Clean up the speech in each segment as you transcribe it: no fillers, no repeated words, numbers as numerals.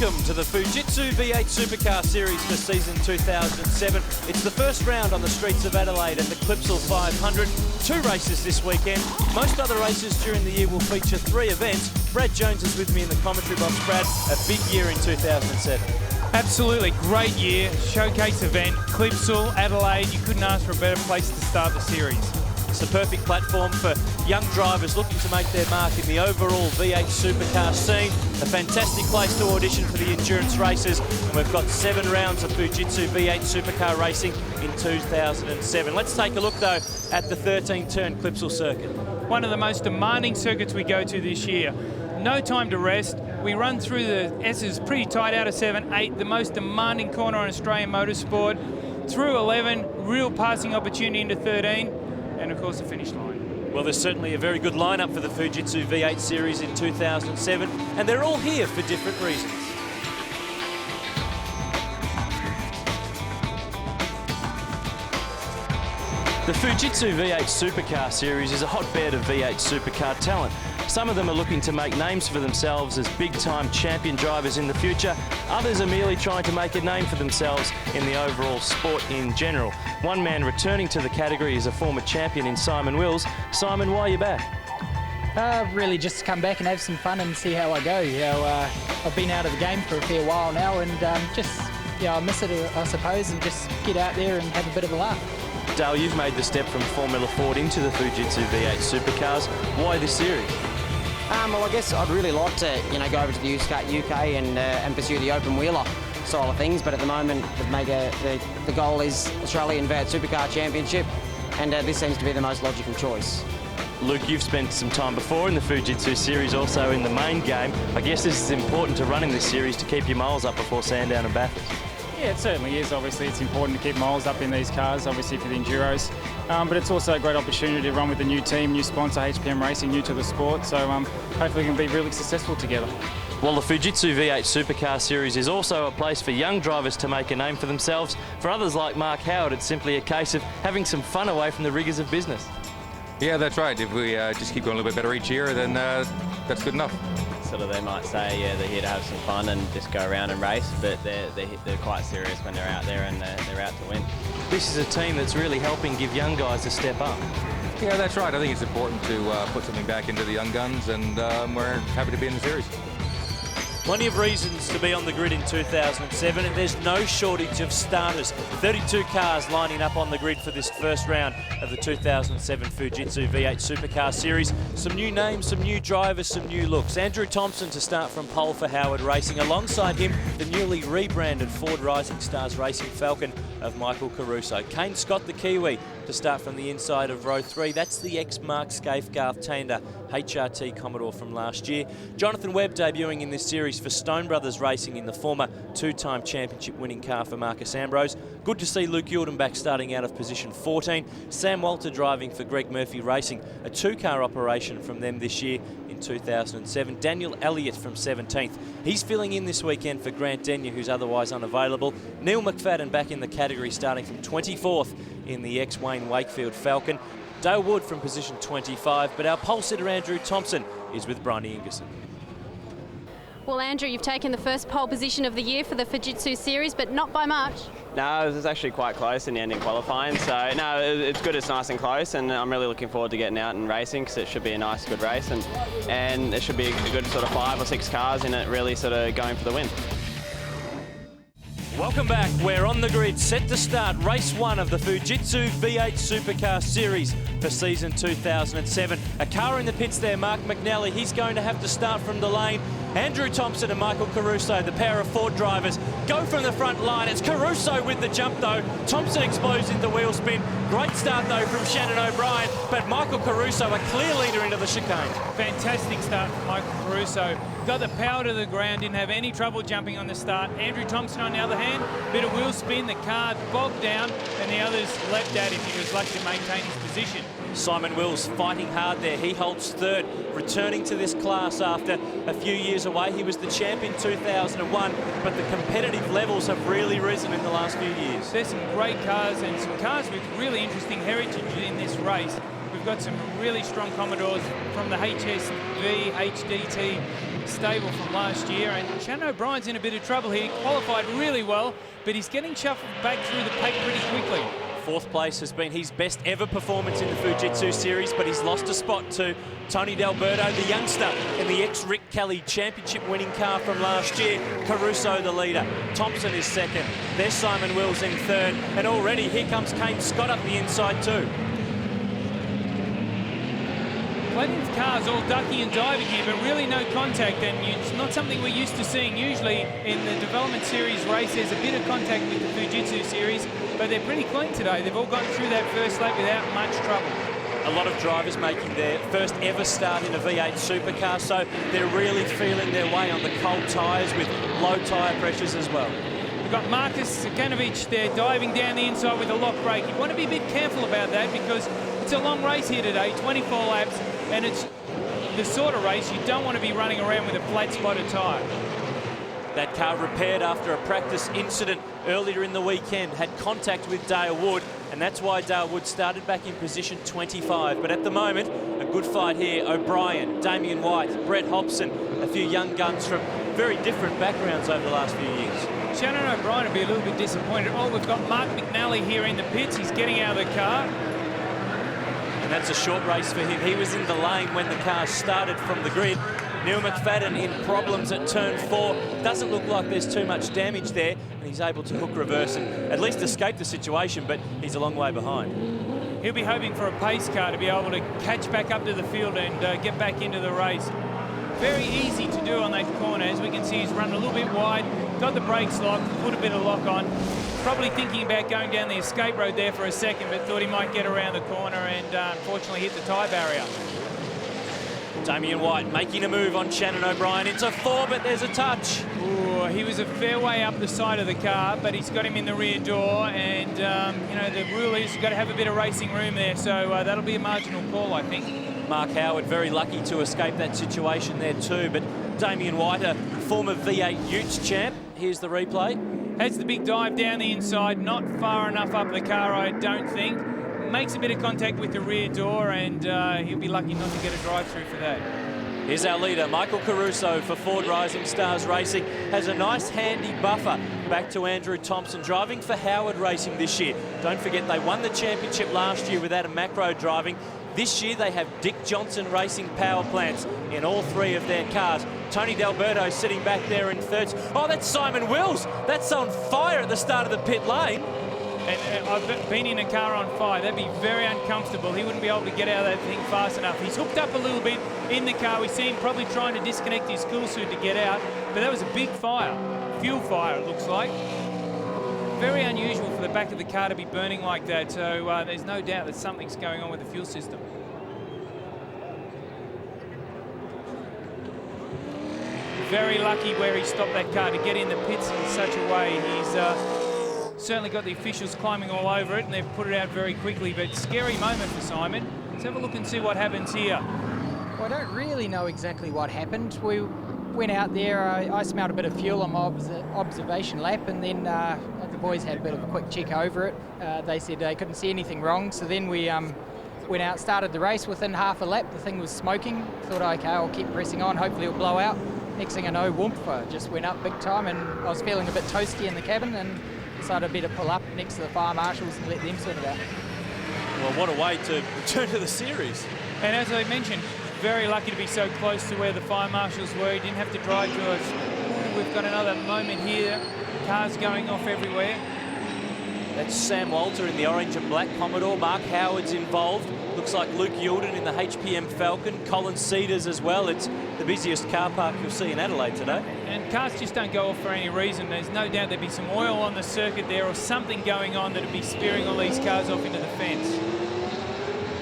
Welcome to the Fujitsu V8 Supercar Series for season 2007. It's the first round on the streets of Adelaide at the Clipsal 500. 2 races this weekend. Most other races during the year will feature 3 events. Brad Jones is with me in the commentary box. Brad, a big year in 2007. Absolutely great year, showcase event, Clipsal, Adelaide. You couldn't ask for a better place to start the series. It's a perfect platform for young drivers looking to make their mark in the overall V8 supercar scene. A fantastic place to audition for the endurance races, and we've got 7 rounds of Fujitsu V8 supercar racing in 2007. Let's take a look though at the 13-turn Clipsal circuit. One of the most demanding circuits we go to this year. No time to rest. We run through the S's pretty tight out of 7, 8, the most demanding corner on Australian motorsport. Through 11, real passing opportunity into 13. And of course the finish line. Well, there's certainly a very good lineup for the Fujitsu V8 series in 2007, and they're all here for different reasons. The Fujitsu V8 Supercar Series is a hotbed of V8 supercar talent. Some of them are looking to make names for themselves as big-time champion drivers in the future. Others are merely trying to make a name for themselves in the overall sport in general. One man returning to the category is a former champion in Simon Wills. Simon, why are you back? Really just to come back and have some fun and see how I go. I've been out of the game for a fair while now, and I miss it, I suppose, and just get out there and have a bit of a laugh. Dale, you've made the step from Formula Ford into the Fujitsu V8 Supercars. Why this series? Well, I guess I'd really like to, go over to the UK and pursue the open wheeler style of things. But at the moment, the goal is Australian V8 Supercar Championship, and this seems to be the most logical choice. Luke, you've spent some time before in the Fujitsu series, also in the main game. I guess this is important to run in this series to keep your miles up before Sandown and Bathurst. Yeah, it certainly is. Obviously, it's important to keep miles up in these cars, obviously for the Enduros. But it's also a great opportunity to run with a new team, new sponsor, HPM Racing, new to the sport. So hopefully we can be really successful together. Well, the Fujitsu V8 Supercar Series is also a place for young drivers to make a name for themselves. For others like Mark Howard, it's simply a case of having some fun away from the rigours of business. Yeah, that's right. If we just keep going a little bit better each year, then that's good enough. They might say, yeah, they're here to have some fun and just go around and race, but they're quite serious when they're out there and they're out to win. This is a team that's really helping give young guys a step up. Yeah, that's right. I think it's important to put something back into the young guns, and we're happy to be in the series. Plenty of reasons to be on the grid in 2007, and there's no shortage of starters. 32 cars lining up on the grid for this first round of the 2007 Fujitsu V8 Supercar Series. Some new names, some new drivers, some new looks. Andrew Thompson to start from pole for Howard Racing. Alongside him, the newly rebranded Ford Rising Stars Racing Falcon of Michael Caruso. Kane Scott, the Kiwi, to start from the inside of row 3. That's the ex-Mark Scaife Garth Tander HRT Commodore from last year. Jonathan Webb debuting in this series for Stone Brothers Racing in the former 2-time championship winning car for Marcus Ambrose. Good to see Luke Yildenbach starting out of position 14. Sam Walter driving for Greg Murphy Racing, a 2-car operation from them this year in 2007. Daniel Elliott from 17th. He's filling in this weekend for Grant Denyer, who's otherwise unavailable. Neil McFadden back in the category, starting from 24th in the ex-Wayne Wakefield Falcon. Dale Wood from position 25, but our pole sitter Andrew Thompson is with Bryony Ingerson. Well, Andrew, you've taken the first pole position of the year for the Fujitsu series, but not by much. No, it was actually quite close in the end in qualifying. So, no, it's good, it's nice and close, and I'm really looking forward to getting out and racing because it should be a nice, good race, and there should be a good sort of 5 or 6 cars in it really sort of going for the win. Welcome back. We're on the grid, set to start race 1 of the Fujitsu V8 Supercar Series for season 2007. A car in the pits there, Mark McNally. He's going to have to start from the lane. Andrew Thompson and Michael Caruso, the pair of Ford drivers, go from the front line. It's Caruso with the jump though. Thompson explodes into wheel spin. Great start though from Shannon O'Brien, but Michael Caruso a clear leader into the chicane. Fantastic start from Michael Caruso. Got the power to the ground, didn't have any trouble jumping on the start. Andrew Thompson, on the other hand, bit of wheel spin, the car bogged down, and the others leapt at him. He was lucky to maintain his position. Simon Wills fighting hard there. He holds third, returning to this class after a few years away. He was the champ in 2001, but the competitive levels have really risen in the last few years. There's some great cars and some cars with really interesting heritage in this race. We've got some really strong Commodores from the HSV, HDT stable from last year, and Shannon O'Brien's in a bit of trouble here. He qualified really well, but he's getting shuffled back through the pack pretty quickly. Fourth place has been his best ever performance in the Fujitsu series, but he's lost a spot to Tony D'Alberto, the youngster in the ex-Rick Kelly championship winning car from last year. Caruso the leader. Thompson is second. There's Simon Wills in third. And already here comes Kane Scott up the inside too. Plenty of cars all ducking and diving here, but really no contact, and it's not something we're used to seeing. Usually in the development series race, there's a bit of contact with the Fujitsu series, but they're pretty clean today. They've all gotten through that first lap without much trouble. A lot of drivers making their first ever start in a V8 supercar, so they're really feeling their way on the cold tyres with low tyre pressures as well. We've got Marcus Sakanovic there diving down the inside with a lock brake. You want to be a bit careful about that because it's a long race here today, 24 laps, and it's the sort of race you don't want to be running around with a flat spotted tyre. That car repaired after a practice incident earlier in the weekend, had contact with Dale Wood, and that's why Dale Wood started back in position 25. But at the moment, a good fight here. O'Brien, Damien White, Brett Hobson, a few young guns from very different backgrounds over the last few years. Shannon O'Brien will be a little bit disappointed. Oh, we've got Mark McNally here in the pits. He's getting out of the car. And that's a short race for him. He was in the lane when the car started from the grid. Neil McFadden in problems at turn 4. Doesn't look like there's too much damage there, and he's able to hook reverse and at least escape the situation, but he's a long way behind. He'll be hoping for a pace car to be able to catch back up to the field and get back into the race. Very easy to do on that corner. As we can see, he's run a little bit wide, got the brakes locked, put a bit of lock on. Probably thinking about going down the escape road there for a second, but thought he might get around the corner and unfortunately hit the tyre barrier. Damien White making a move on Shannon O'Brien. It's a 4, but there's a touch. Ooh, he was a fair way up the side of the car, but he's got him in the rear door, and you know, the rule is you've got to have a bit of racing room there, so that'll be a marginal call, I think. Mark Howard very lucky to escape that situation there too, but Damien White, a former V8 Utes champ. Here's the replay. Has the big dive down the inside, not far enough up the car, I don't think. Makes a bit of contact with the rear door, and he'll be lucky not to get a drive-through for that. Here's our leader, Michael Caruso for Ford Rising Stars Racing. Has a nice handy buffer back to Andrew Thompson, driving for Howard Racing this year. Don't forget, they won the championship last year with Adam Macro driving. This year they have Dick Johnson Racing power plants in all 3 of their cars. Tony D'Alberto sitting back there in third. Oh, that's Simon Wills. That's on fire at the start of the pit lane. And I've been in a car on fire. That'd be very uncomfortable. He wouldn't be able to get out of that thing fast enough. He's hooked up a little bit in the car. We see him probably trying to disconnect his cool suit to get out, but that was a big fire. Fuel fire, it looks like. Very unusual for the back of the car to be burning like that, so there's no doubt that something's going on with the fuel system. Very lucky where he stopped that car to get in the pits in such a way. He's certainly got the officials climbing all over it, and they've put it out very quickly, but scary moment for Simon. Let's have a look and see what happens here. Well, I don't really know exactly what happened. We went out there, I smelled a bit of fuel on my observation lap, and then the boys had a bit of a quick check over it. They said they couldn't see anything wrong, so then we went out, started the race. Within half a lap, the thing was smoking. Thought, okay, I'll keep pressing on, hopefully it'll blow out. Next thing I know, whoomp, just went up big time, and I was feeling a bit toasty in the cabin, and decided I'd better pull up next to the fire marshals and let them sort it out. Well, what a way to return to the series. And as I mentioned, very lucky to be so close to where the fire marshals were. He didn't have to drive to us. Ooh, we've got another moment here. Cars going off everywhere. That's Sam Walter in the orange and black Commodore. Mark Howard's involved. Looks like Luke Yilden in the HPM Falcon. Colin Cedars as well. It's the busiest car park you'll see in Adelaide today. And cars just don't go off for any reason. There's no doubt there'd be some oil on the circuit there or something going on that'd be spearing all these cars off into the fence.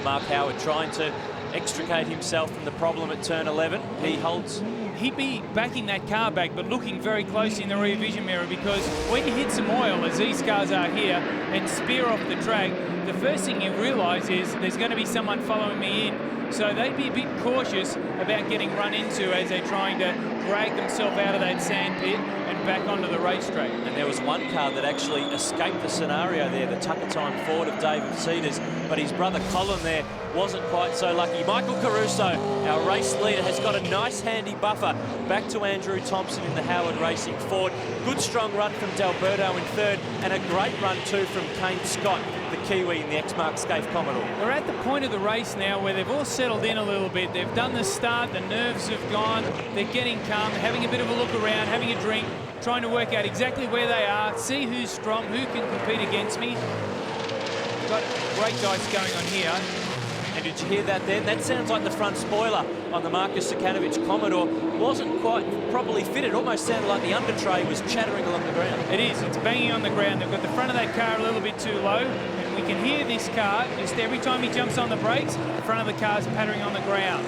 Mark Howard trying to extricate himself from the problem at turn 11. He holds. He'd be backing that car back, but looking very closely in the rear vision mirror, because when you hit some oil, as these cars are here, and spear off the track, the first thing you realise is there's going to be someone following me in. So they'd be a bit cautious about getting run into as they're trying to drag themselves out of that sand pit and back onto the racetrack. And there was one car that actually escaped the scenario there, the Tucker Time Ford of David Cedars, but his brother Colin there wasn't quite so lucky. Michael Caruso, our race leader, has got a nice handy buffer back to Andrew Thompson in the Howard Racing Ford. Good strong run from D'Alberto in third, and a great run too from Kane Scott, the Kiwi in the X-Mark Scaife Commodore. We're at the point of the race now where they've all settled in a little bit. They've done the start, the nerves have gone, they're getting calm, they're having a bit of a look around, having a drink, trying to work out exactly where they are, see who's strong, who can compete against me. Got great dice going on here. And did you hear that then? That sounds like the front spoiler on the Marcus Sukanovic Commodore wasn't quite properly fitted. Almost sounded like the under tray was chattering along the ground. It is. It's banging on the ground. They've got the front of that car a little bit too low. And we can hear this car, just every time he jumps on the brakes, the front of the car's pattering on the ground.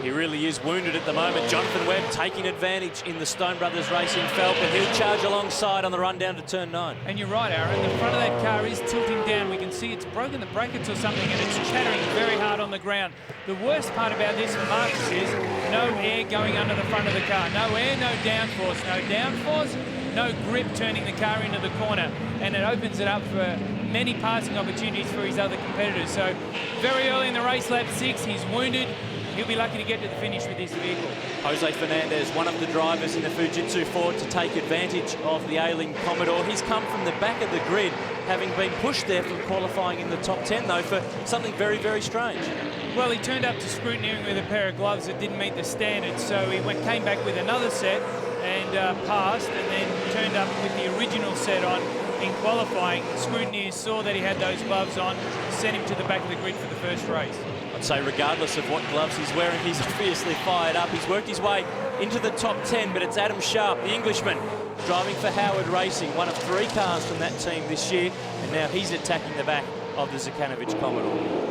He really is wounded at the moment. Jonathan Webb taking advantage in the Stone Brothers Racing Falcon. He'll charge alongside on the run down to turn 9. And you're right, Aaron. The front of that car is tilting down. We can see it's broken the brackets or something, and it's chattering very hard on the ground. The worst part about this for Marcus is no air going under the front of the car. No air, no downforce. No downforce, no grip turning the car into the corner. And it opens it up for many passing opportunities for his other competitors. So very early in the race, lap 6, he's wounded. He'll be lucky to get to the finish with this vehicle. Jose Fernandez, one of the drivers in the Fujitsu Ford to take advantage of the ailing Commodore. He's come from the back of the grid, having been pushed there from qualifying in the top 10, though, for something very, very strange. Well, he turned up to scrutineering with a pair of gloves that didn't meet the standards, so he came back with another set and passed, and then turned up with the original set on in qualifying. Scrutineers saw that he had those gloves on, sent him to the back of the grid for the first race. I'd say regardless of what gloves he's wearing, he's obviously fired up. He's worked his way into the top 10, but it's Adam Sharp, the Englishman, driving for Howard Racing, one of 3 cars from that team this year, and now he's attacking the back of the Sukanovic Commodore.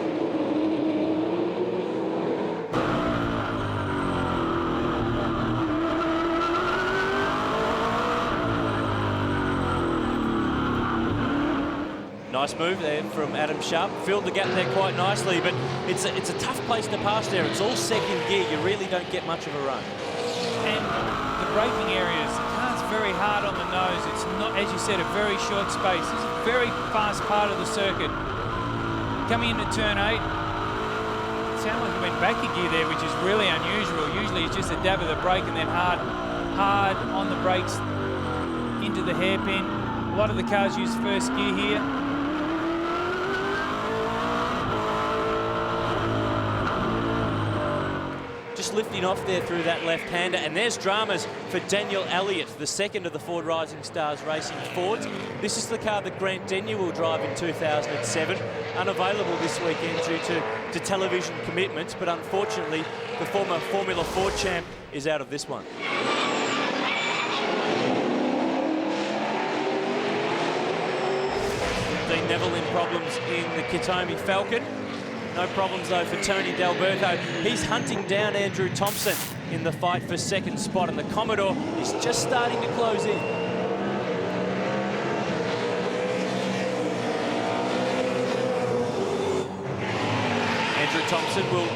Nice move there from Adam Sharp. Filled the gap there quite nicely, but it's a tough place to pass there. It's all second gear. You really don't get much of a run. And the braking areas, the car's very hard on the nose. It's not, as you said, a very short space. It's a very fast part of the circuit. Coming into turn 8, it sounded like he went back a gear there, which is really unusual. Usually it's just a dab of the brake and then hard on the brakes into the hairpin. A lot of the cars use first gear here. Just lifting off there through that left-hander, and there's dramas for Daniel Elliott, the second of the Ford Rising Stars Racing Fords. This is the car that Grant Denyer will drive in 2007. Unavailable this weekend due to television commitments, but unfortunately the former Formula Ford champ is out of this one. Dean Neville in problems in the Kitomi Falcon. No problems, though, for Tony D'Alberto. He's hunting down Andrew Thompson in the fight for second spot, and the Commodore is just starting to close in. Andrew Thompson will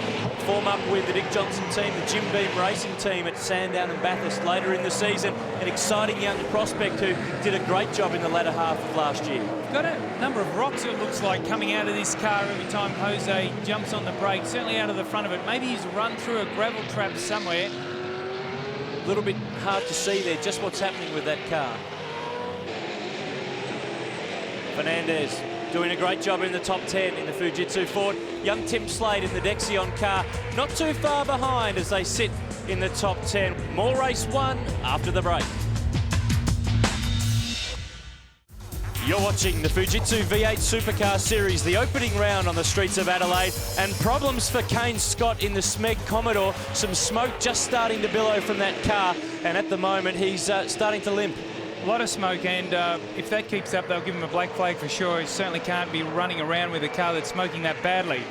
form up with the Dick Johnson team, the Jim Beam Racing team at Sandown and Bathurst later in the season. An exciting young prospect who did a great job in the latter half of last year. Got a number of rocks, it looks like, coming out of this car every time Jose jumps on the brake, certainly out of the front of it. Maybe he's run through a gravel trap somewhere. A little bit hard to see there just what's happening with that car. Fernandez doing a great job in the top 10 in the Fujitsu Ford. Young Tim Slade in the Dexion car, not too far behind as they sit in the top 10. More race 1 after the break. You're watching the Fujitsu V8 Supercar Series, the opening round on the streets of Adelaide, and problems for Kane Scott in the Smeg Commodore. Some smoke just starting to billow from that car, and at the moment he's starting to limp. A lot of smoke, and if that keeps up, they'll give him a black flag for sure. He certainly can't be running around with a car that's smoking that badly.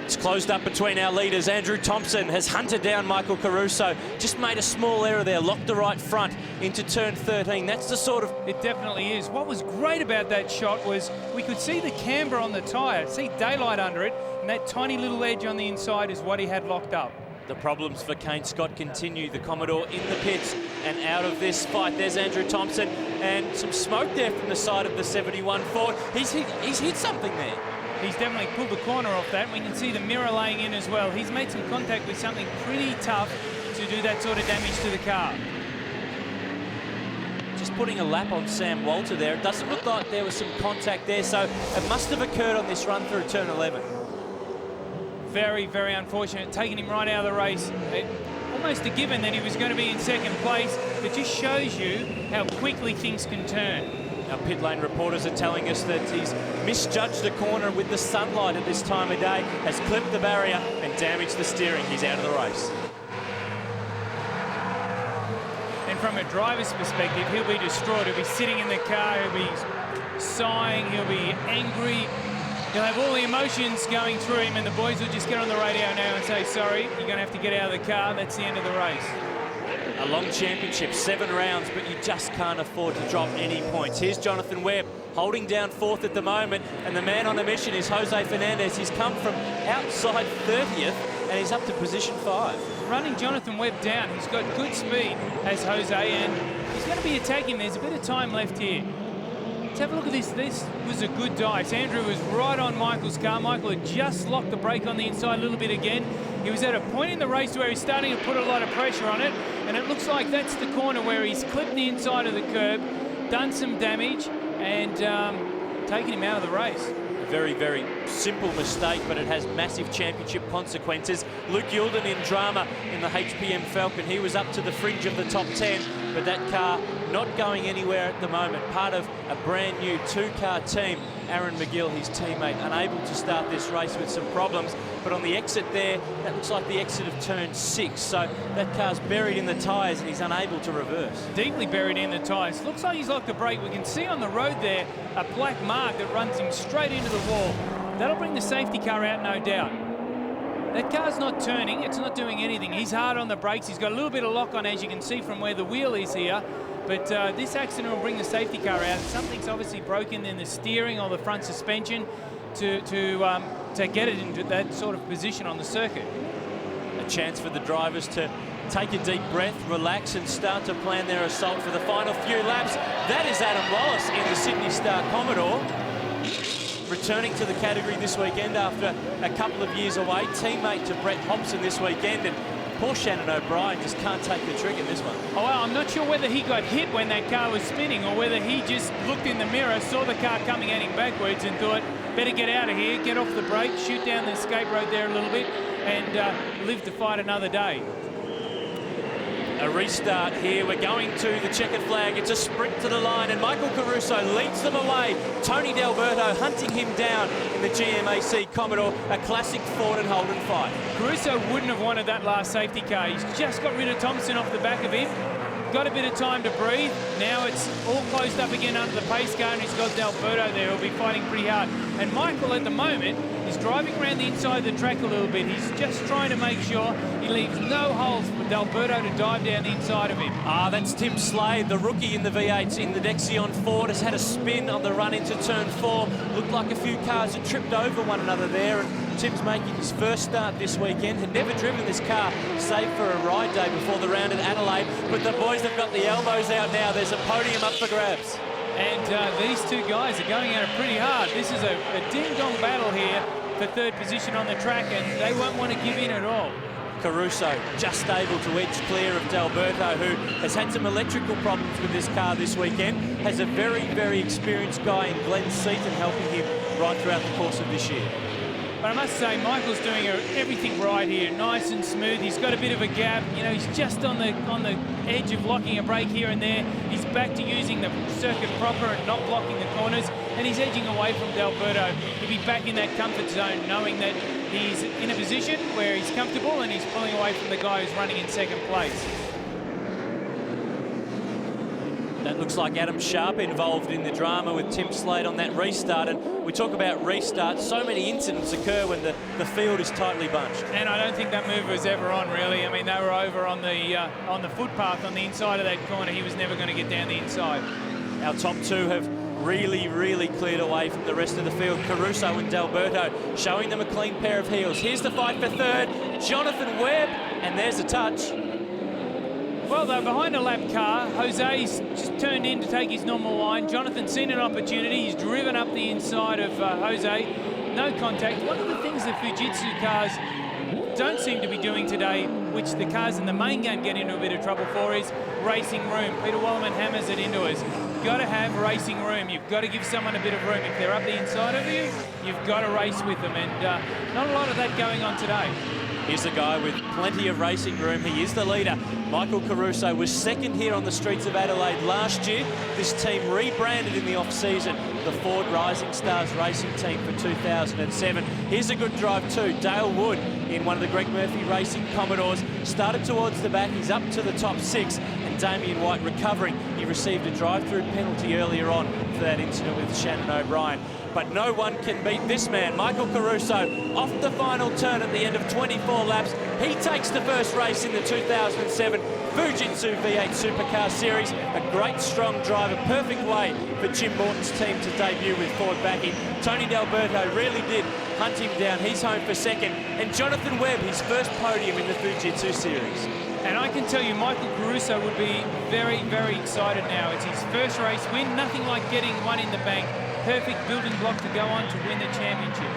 It's closed up between our leaders. Andrew Thompson has hunted down Michael Caruso. Just made a small error there, locked the right front into turn 13. That's the sort of... It definitely is. What was great about that shot was we could see the camber on the tyre, see daylight under it, and that tiny little edge on the inside is what he had locked up. The problems for Kane Scott continue. The Commodore in the pits and out of this fight. There's Andrew Thompson, and some smoke there from the side of the 71 Ford. He's hit something there. He's definitely pulled the corner off that. We can see the mirror laying in as well. He's made some contact with something pretty tough to do that sort of damage to the car. Just putting a lap on Sam Walter there. It doesn't look like there was some contact there, so it must have occurred on this run through turn 11. Very, very unfortunate, taking him right out of the race. Almost a given that he was going to be in second place. It just shows you how quickly things can turn. Our pit lane reporters are telling us that he's misjudged the corner with the sunlight at this time of day, has clipped the barrier and damaged the steering. He's out of the race. And from a driver's perspective, he'll be distraught. He'll be sitting in the car, he'll be sighing, he'll be angry. He'll have all the emotions going through him, and the boys will just get on the radio now and say, sorry, you're going to have to get out of the car. That's the end of the race. A long championship, 7 rounds, but you just can't afford to drop any points. Here's Jonathan Webb holding down 4th at the moment, and the man on a mission is Jose Fernandez. He's come from outside 30th, and he's up to position 5. Running Jonathan Webb down, he's got good speed, has Jose, and he's going to be attacking. There's a bit of time left here. Let's have a look at this. This was a good dive. Andrew was right on Michael's car. Michael had just locked the brake on the inside a little bit again. He was at a point in the race where he's starting to put a lot of pressure on it, and it looks like that's the corner where he's clipped the inside of the curb, done some damage, and taken him out of the race. Very, very simple mistake, but it has massive championship consequences. Luke Yilden in drama in the HPM Falcon. He was up to the fringe of the top 10, but that car not going anywhere at the moment. Part of a brand new 2-car team. Aaron McGill, his teammate, unable to start this race with some problems. But on the exit there, that looks like the exit of turn 6. So that car's buried in the tyres and he's unable to reverse. Deeply buried in the tyres. Looks like he's locked the brake. We can see on the road there a black mark that runs him straight into the wall. That'll bring the safety car out, no doubt. That car's not turning. It's not doing anything. He's hard on the brakes. He's got a little bit of lock on, as you can see from where the wheel is here. But this accident will bring the safety car out. Something's obviously broken in the steering or the front suspension to get it into that sort of position on the circuit. A chance for the drivers to take a deep breath, relax, and start to plan their assault for the final few laps. That is Adam Wallace in the Sydney Star Commodore, returning to the category this weekend after a couple of years away. Teammate to Brett Thompson this weekend, and poor Shannon O'Brien just can't take the trick in this one. Oh, well, I'm not sure whether he got hit when that car was spinning or whether he just looked in the mirror, saw the car coming at him backwards and thought, better get out of here, get off the brake, shoot down the escape road there a little bit and live to fight another day. A restart here. We're going to the checkered flag. It's a sprint to the line, and Michael Caruso leads them away. Tony D'Alberto hunting him down in the GMAC Commodore. A classic Ford and Holden fight. Caruso wouldn't have wanted that last safety car. He's just got rid of Thompson off the back of him. Got a bit of time to breathe. Now it's all closed up again under the pace car, and he's got D'Alberto there who'll be fighting pretty hard. And Michael at the moment is driving around the inside of the track a little bit. He's just trying to make sure he leaves no holes for D'Alberto to dive down the inside of him. That's Tim Slade, the rookie in the V8s in the Dexion Ford, has had a spin on the run into turn 4. Looked like a few cars had tripped over one another there, and Tim's making his first start this weekend. Had never driven this car, save for a ride day before the round at Adelaide, but the boys have got the elbows out now. There's a podium up for grabs. And these two guys are going at it pretty hard. This is a ding-dong battle here for third position on the track, and they won't want to give in at all. Caruso just able to edge clear of D'Alberto, who has had some electrical problems with this car this weekend. Has a very, very experienced guy in Glenn Seaton helping him right throughout the course of this year. But I must say, Michael's doing everything right here, nice and smooth. He's got a bit of a gap. You know, he's just on the edge of locking a brake here and there. He's back to using the circuit proper and not blocking the corners, and he's edging away from D'Alberto. He'll be back in that comfort zone, knowing that he's in a position where he's comfortable and he's pulling away from the guy who's running in second place. That looks like Adam Sharp involved in the drama with Tim Slade on that restart. And we talk about restarts. So many incidents occur when the field is tightly bunched. And I don't think that move was ever on, really. I mean, they were over on the footpath on the inside of that corner. He was never going to get down the inside. Our top two have really cleared away from the rest of the field. Caruso and D'Alberto showing them a clean pair of heels. Here's the fight for third. Jonathan Webb, and there's a touch. Well, they're behind a lap car. Jose's just turned in to take his normal line. Jonathan's seen an opportunity. He's driven up the inside of Jose. No contact. One of the things the Fujitsu cars don't seem to be doing today, which the cars in the main game get into a bit of trouble for, is racing room. Peter Wallerman hammers it into us. You've got to have racing room. You've got to give someone a bit of room. If they're up the inside of you, you've got to race with them, and not a lot of that going on today. Here's a guy with plenty of racing room. He is the leader. Michael Caruso was second here on the streets of Adelaide last year. This team rebranded in the off-season, the Ford Rising Stars Racing Team for 2007. Here's a good drive too. Dale Wood in one of the Greg Murphy Racing Commodores. Started towards the back. He's up to the top six. And Damien White recovering. He received a drive-through penalty earlier on for that incident with Shannon O'Brien. But no one can beat this man, Michael Caruso, off the final turn at the end of 24 laps. He takes the first race in the 2007 Fujitsu V8 Supercar Series. A great, strong drive, a perfect way for Jim Morton's team to debut with Ford backing. Tony D'Alberto really did hunt him down. He's home for second. And Jonathan Webb, his first podium in the Fujitsu Series. And I can tell you, Michael Caruso would be very excited now. It's his first race win. Nothing like getting one in the bank. Perfect building block to go on to win the championship.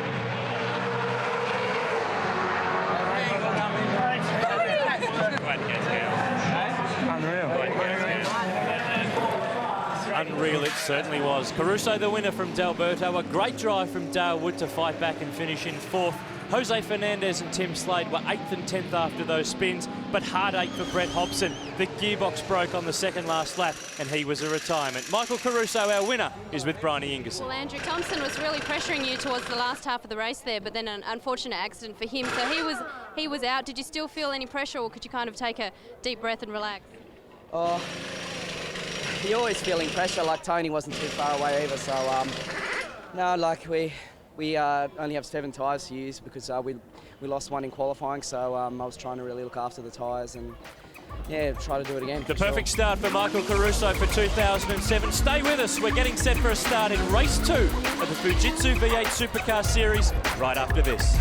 Unreal, it certainly was. Caruso the winner from D'Alberto. A great drive from Dale Wood to fight back and finish in fourth. Jose Fernandez and Tim Slade were 8th and 10th after those spins, but heartache for Brett Hobson. The gearbox broke on the second last lap, and he was a retirement. Michael Caruso, our winner, is with Bryony Ingerson. Well, Andrew, Thompson was really pressuring you towards the last half of the race there, but then an unfortunate accident for him. So he was out. Did you still feel any pressure, or could you kind of take a deep breath and relax? Oh, you're always feeling pressure. Like Tony wasn't too far away either, so no, like we only have 7 tyres to use because we lost one in qualifying, so I was trying to really look after the tyres and yeah, try to do it again. The perfect start for Michael Caruso for 2007. Stay with us, we're getting set for a start in race 2 of the Fujitsu V8 Supercar Series right after this.